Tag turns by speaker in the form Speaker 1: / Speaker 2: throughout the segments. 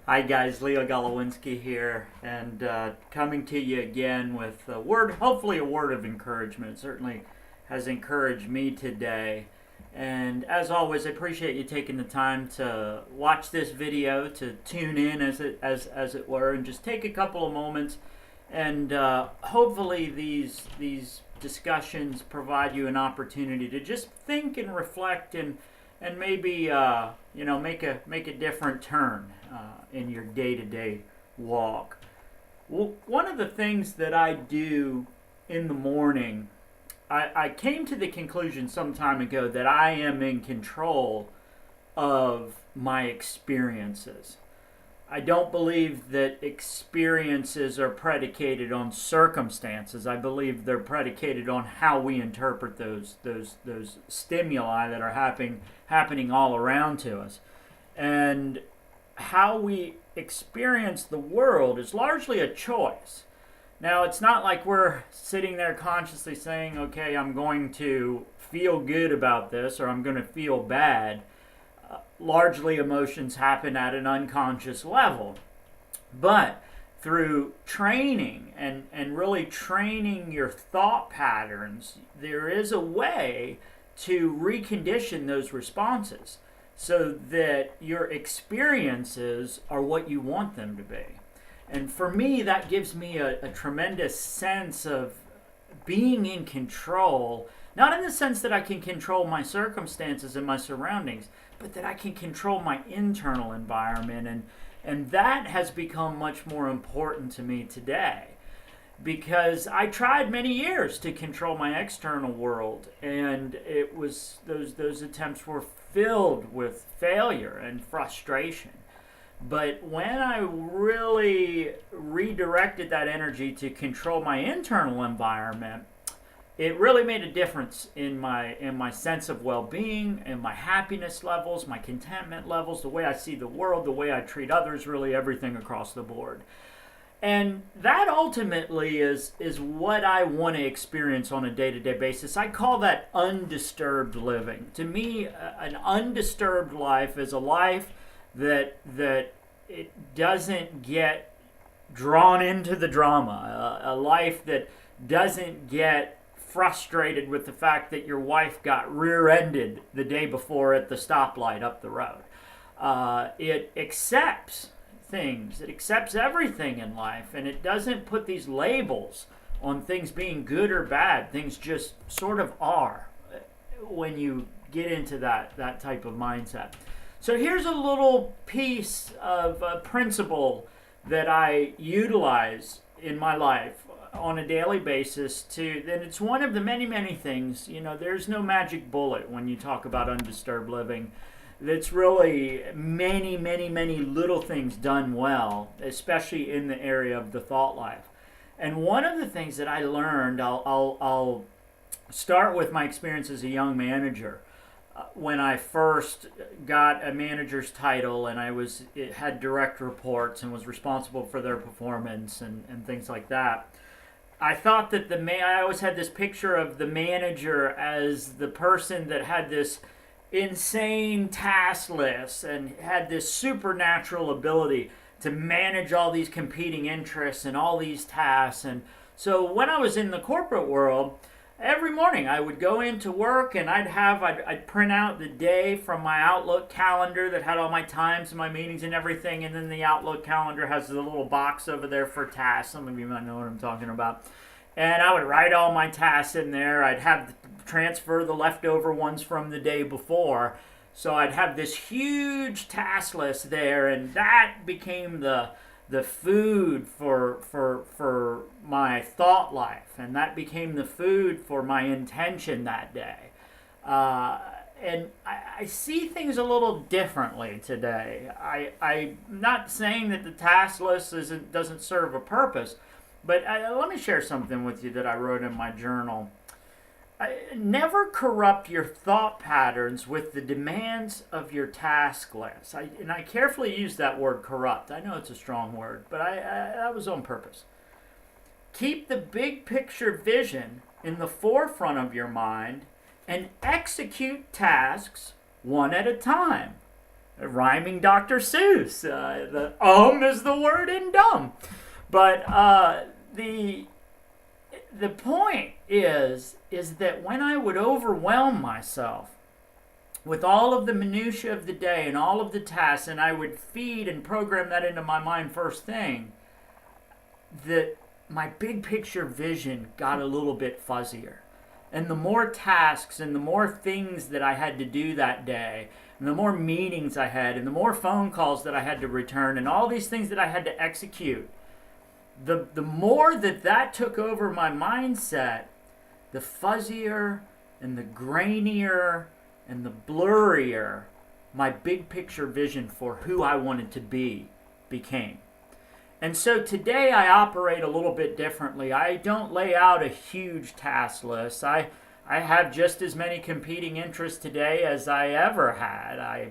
Speaker 1: Hi guys, Leo Golowinski here, and coming to you again with a word, hopefully a word of encouragement. It certainly has encouraged me today. And as always, I appreciate you taking the time to watch this video, to tune in as it were, and just take a couple of moments. And hopefully these discussions provide you an opportunity to just think and reflect and maybe make a different turn in your day-to-day walk. Well, one of the things that I do in the morning, I came to the conclusion some time ago that I am in control of my experiences. I don't believe that experiences are predicated on circumstances. I believe they're predicated on how we interpret those stimuli that are happening all around to us. And how we experience the world is largely a choice. Now, it's not like we're sitting there consciously saying, okay, I'm going to feel good about this or I'm going to feel bad. Largely, emotions happen at an unconscious level. But through training and really training your thought patterns, there is a way to recondition those responses so that your experiences are what you want them to be. And for me, that gives me a tremendous sense of being in control, not in the sense that I can control my circumstances and my surroundings, but that I can control my internal environment. And that has become much more important to me today because I tried many years to control my external world, and it was those attempts were filled with failure and frustration. But when I really redirected that energy to control my internal environment, it really made a difference in my sense of well-being, and my happiness levels, my contentment levels, the way I see the world, the way I treat others, really everything across the board. And that ultimately is what I want to experience on a day-to-day basis. I call that undisturbed living. To me, an undisturbed life is a life that it doesn't get drawn into the drama, a life that doesn't get frustrated with the fact that your wife got rear-ended the day before at the stoplight up the road. It accepts things. It accepts everything in life, and it doesn't put these labels on things being good or bad. Things just sort of are when you get into that type of mindset. So here's a little piece of a principle that I utilize in my life on a daily basis and it's one of the many things. There's no magic bullet when you talk about undisturbed living. That's really many little things done well, especially in the area of the thought life. And one of the things that I learned, I'll start with my experience as a young manager. When I first got a manager's title and had direct reports and was responsible for their performance and things like that, I thought that I always had this picture of the manager as the person that had this insane task list and had this supernatural ability to manage all these competing interests and all these tasks. And so when I was in the corporate world, every morning I would go into work and I'd print out the day from my Outlook calendar that had all my times and my meetings and everything, and then the Outlook calendar has the little box over there for tasks. Some of you might know what I'm talking about. And I would write all my tasks in there. I'd have transfer the leftover ones from the day before. So I'd have this huge task list there, and that became the food for my thought life, and that became the food for my intention that day. And I see things a little differently today. I'm not saying that the task list doesn't serve a purpose, but let me share something with you that I wrote in my journal. Never corrupt your thought patterns with the demands of your task list. I carefully use that word corrupt. I know it's a strong word, but that was on purpose. Keep the big picture vision in the forefront of your mind and execute tasks one at a time. rhyming Dr. Seuss. The is the word in dumb. But the point is that when I would overwhelm myself with all of the minutiae of the day and all of the tasks, and I would feed and program that into my mind first thing, that my big picture vision got a little bit fuzzier. And the more tasks and the more things that I had to do that day, and the more meetings I had, and the more phone calls that I had to return, and all these things that I had to execute, the more that took over my mindset, the fuzzier and the grainier and the blurrier my big picture vision for who I wanted to be became. And so today I operate a little bit differently. I don't lay out a huge task list. I have just as many competing interests today as I ever had. I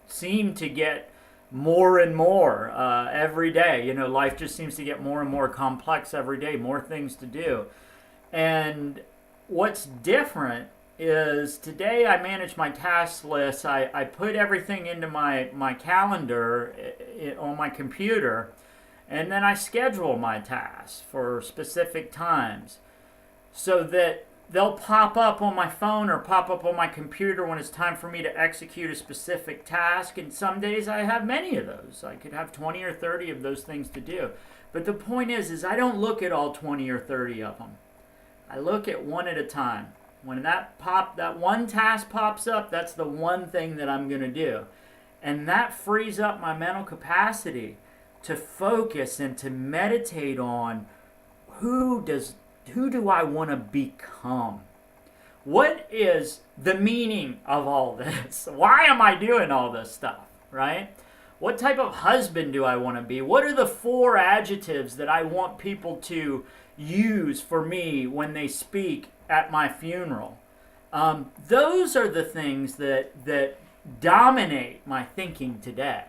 Speaker 1: seem to get more and more every day. You know, life just seems to get more and more complex every day, more things to do. And what's different is today I manage my task list. I put everything into my calendar on my computer, and then I schedule my tasks for specific times so that they'll pop up on my phone or pop up on my computer when it's time for me to execute a specific task. And some days I have many of those. I could have 20 or 30 of those things to do. But the point is I don't look at all 20 or 30 of them. I look at one at a time. When that one task pops up, that's the one thing that I'm going to do. And that frees up my mental capacity to focus and to meditate on who do I want to become? What is the meaning of all this? Why am I doing all this stuff, right? What type of husband do I want to be? What are the 4 adjectives that I want people to use for me when they speak at my funeral? Those are the things that dominate my thinking today.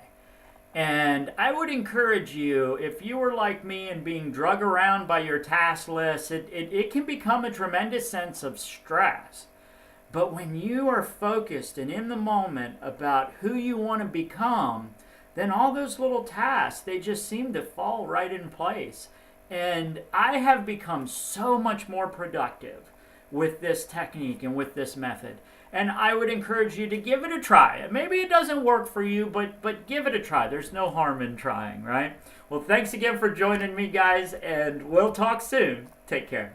Speaker 1: And I would encourage you, if you were like me and being drug around by your task list, it can become a tremendous sense of stress. But when you are focused and in the moment about who you want to become, then all those little tasks, they just seem to fall right in place. And I have become so much more productive with this technique and with this method. And I would encourage you to give it a try. Maybe it doesn't work for you, but give it a try. There's no harm in trying, right? Well, thanks again for joining me, guys, and we'll talk soon. Take care.